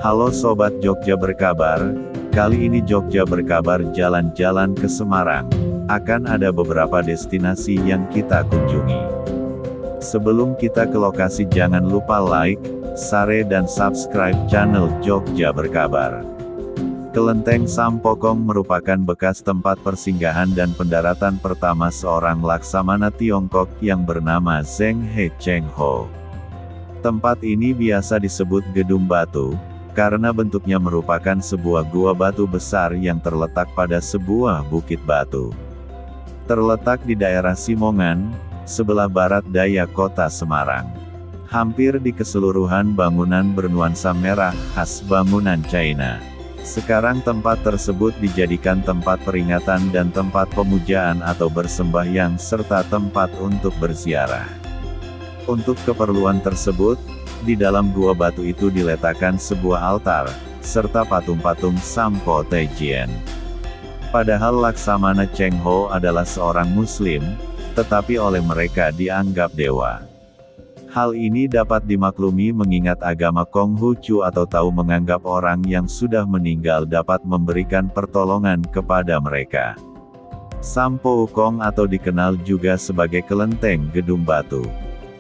Halo Sobat Jogja Berkabar, kali ini Jogja Berkabar jalan-jalan ke Semarang. Akan ada beberapa destinasi yang kita kunjungi. Sebelum kita ke lokasi jangan lupa like, share dan subscribe channel Jogja Berkabar. Kelenteng Sampokong merupakan bekas tempat persinggahan dan pendaratan pertama seorang laksamana Tiongkok yang bernama Zheng He Cheng Ho. Tempat ini biasa disebut Gedung Batu, karena bentuknya merupakan sebuah gua batu besar yang terletak pada sebuah bukit batu. Terletak di daerah Simongan, sebelah barat daya kota Semarang. Hampir di keseluruhan bangunan bernuansa merah khas bangunan China. Sekarang tempat tersebut dijadikan tempat peringatan dan tempat pemujaan atau bersembahyang serta tempat untuk berziarah. Untuk keperluan tersebut, di dalam gua batu itu diletakkan sebuah altar, serta patung-patung Sampo Tejien. Padahal Laksamana Cheng Ho adalah seorang muslim, tetapi oleh mereka dianggap dewa. Hal ini dapat dimaklumi mengingat agama Konghucu atau tahu menganggap orang yang sudah meninggal dapat memberikan pertolongan kepada mereka. Sampo Wukong atau dikenal juga sebagai kelenteng gedung batu.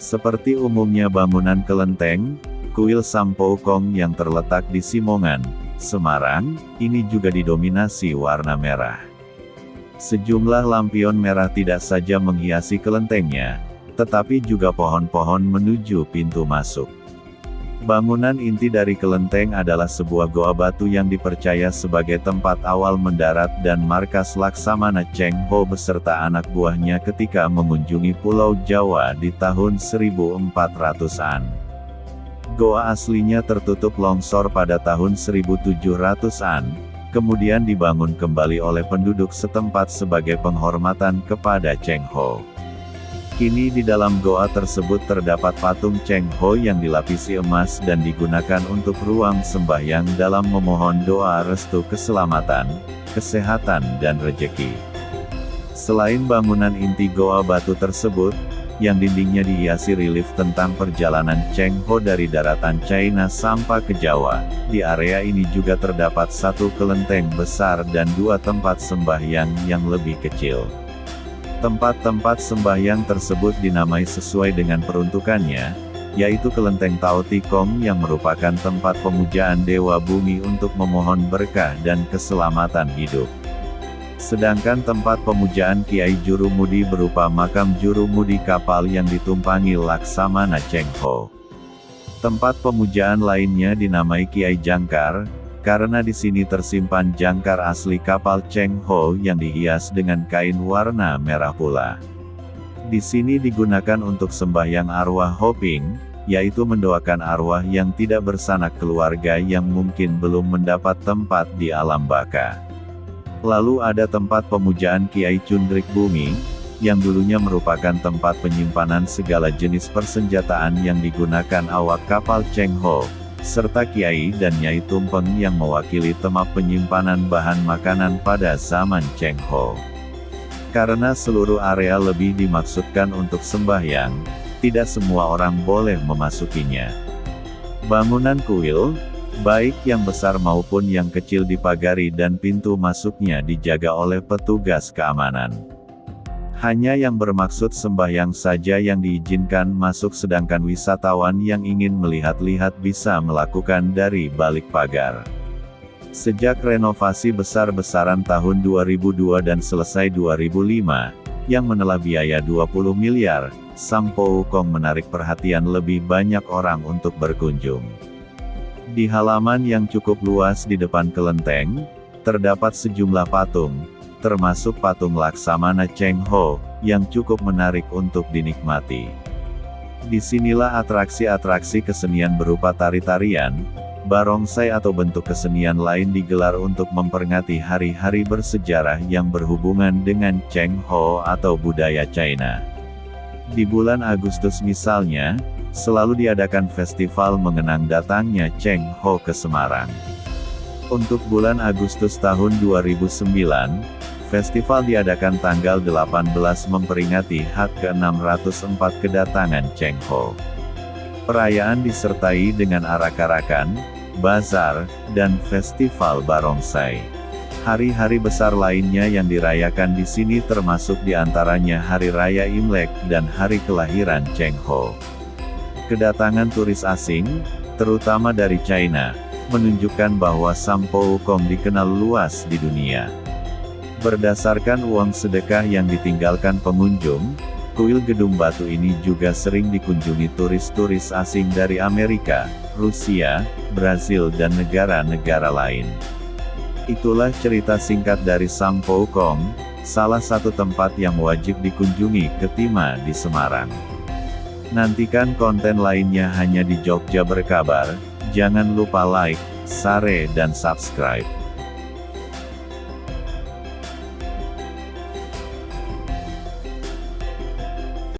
Seperti umumnya bangunan kelenteng, kuil Sampo Wukong yang terletak di Simongan, Semarang, ini juga didominasi warna merah. Sejumlah lampion merah tidak saja menghiasi kelentengnya, tetapi juga pohon-pohon menuju pintu masuk. Bangunan inti dari kelenteng adalah sebuah goa batu yang dipercaya sebagai tempat awal mendarat dan markas Laksamana Cheng Ho beserta anak buahnya ketika mengunjungi Pulau Jawa di tahun 1400-an. Goa aslinya tertutup longsor pada tahun 1700-an, kemudian dibangun kembali oleh penduduk setempat sebagai penghormatan kepada Cheng Ho. Kini di dalam goa tersebut terdapat patung Cheng Ho yang dilapisi emas dan digunakan untuk ruang sembahyang dalam memohon doa restu keselamatan, kesehatan dan rejeki. Selain bangunan inti goa batu tersebut, yang dindingnya dihiasi relief tentang perjalanan Cheng Ho dari daratan China sampai ke Jawa, di area ini juga terdapat satu kelenteng besar dan dua tempat sembahyang yang lebih kecil. Tempat-tempat sembahyang tersebut dinamai sesuai dengan peruntukannya, yaitu Kelenteng Tao Tikong yang merupakan tempat pemujaan Dewa Bumi untuk memohon berkah dan keselamatan hidup. Sedangkan tempat pemujaan Kiai Jurumudi berupa makam Jurumudi kapal yang ditumpangi Laksamana Cheng Ho. Tempat pemujaan lainnya dinamai Kiai Jangkar, karena di sini tersimpan jangkar asli kapal Cheng Ho yang dihias dengan kain warna merah pula. Di sini digunakan untuk sembahyang arwah Hoping, yaitu mendoakan arwah yang tidak bersanak keluarga yang mungkin belum mendapat tempat di alam baka. Lalu ada tempat pemujaan Kiai Cundrik Bumi, yang dulunya merupakan tempat penyimpanan segala jenis persenjataan yang digunakan awak kapal Cheng Ho, serta Kiai dan Nyai Tumpeng yang mewakili tempat penyimpanan bahan makanan pada zaman Cheng Ho. Karena seluruh area lebih dimaksudkan untuk sembahyang, tidak semua orang boleh memasukinya. Bangunan kuil, baik yang besar maupun yang kecil dipagari dan pintu masuknya dijaga oleh petugas keamanan. Hanya yang bermaksud sembahyang saja yang diizinkan masuk sedangkan wisatawan yang ingin melihat-lihat bisa melakukan dari balik pagar. Sejak renovasi besar-besaran tahun 2002 dan selesai 2005, yang menelan biaya 20 miliar, Sampo Wukong menarik perhatian lebih banyak orang untuk berkunjung. Di halaman yang cukup luas di depan kelenteng, terdapat sejumlah patung, termasuk patung Laksamana Cheng Ho, yang cukup menarik untuk dinikmati. Disinilah atraksi-atraksi kesenian berupa tari-tarian, barongsai atau bentuk kesenian lain digelar untuk memperingati hari-hari bersejarah yang berhubungan dengan Cheng Ho atau budaya China. Di bulan Agustus misalnya, selalu diadakan festival mengenang datangnya Cheng Ho ke Semarang. Untuk bulan Agustus tahun 2009, festival diadakan tanggal 18 memperingati HUT ke-604 kedatangan Cheng Ho. Perayaan disertai dengan arak-arakan, bazar, dan festival barongsai. Hari-hari besar lainnya yang dirayakan di sini termasuk diantaranya Hari Raya Imlek dan hari kelahiran Cheng Ho. Kedatangan turis asing, terutama dari China, menunjukkan bahwa Sampo Wukong dikenal luas di dunia. Berdasarkan uang sedekah yang ditinggalkan pengunjung, kuil gedung batu ini juga sering dikunjungi turis-turis asing dari Amerika, Rusia, Brazil dan negara-negara lain. Itulah cerita singkat dari Sampo Wukong, salah satu tempat yang wajib dikunjungi ketika di Semarang. Nantikan konten lainnya hanya di Jogja Berkabar, jangan lupa like, share dan subscribe.